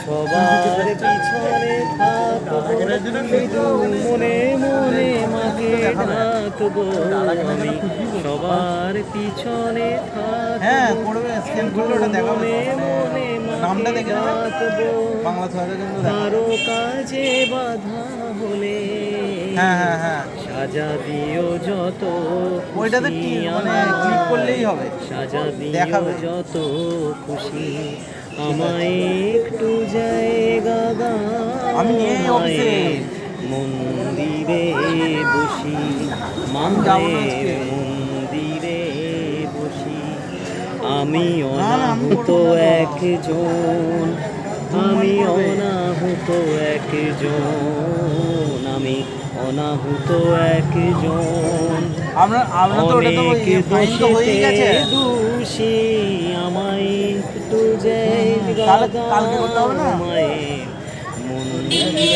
সবার পিছনে থাকবো, শুধু মনে মনে মাকে ডাকবো আমি। সবার পিছনে হ্যাঁ থাকবো, করবে, স্ক্যান শুধু করলে ওটা দেখাবে মনে তো, মানে মনে নামটা মাকে দেখে নেবে, ডাকবো। বাংলা ছয়টা কিন্তু দেখাবে। কারো কাজে বাধা হলে হ্যাঁ হ্যাঁ হ্যাঁ, সাজা দিও যত ওইটাতে খুশি মানে ক্লিক করলেই হবে, সাজা দিও দেখাবে। যত খুশি আমায় একটু জায়গা দাও, আমি নেই অফিসে। মন্দিরে বসি, আমি যাবো না আজকে। মায়ের মন্দিরে বসি। আমি না, আমি অনাহুত করবো না তো। একজন, আমি অনাহুত একজন, আমি অনাহুত একজন। আমরা আমরা তো ওটা তো অনেক ফাইন তো হয়েই গেছে। দোষীতে দোষী, আমায় একটু জায়গা তাহলে দাও, কালকে করতে হবে না? মায়ের মন্দিরে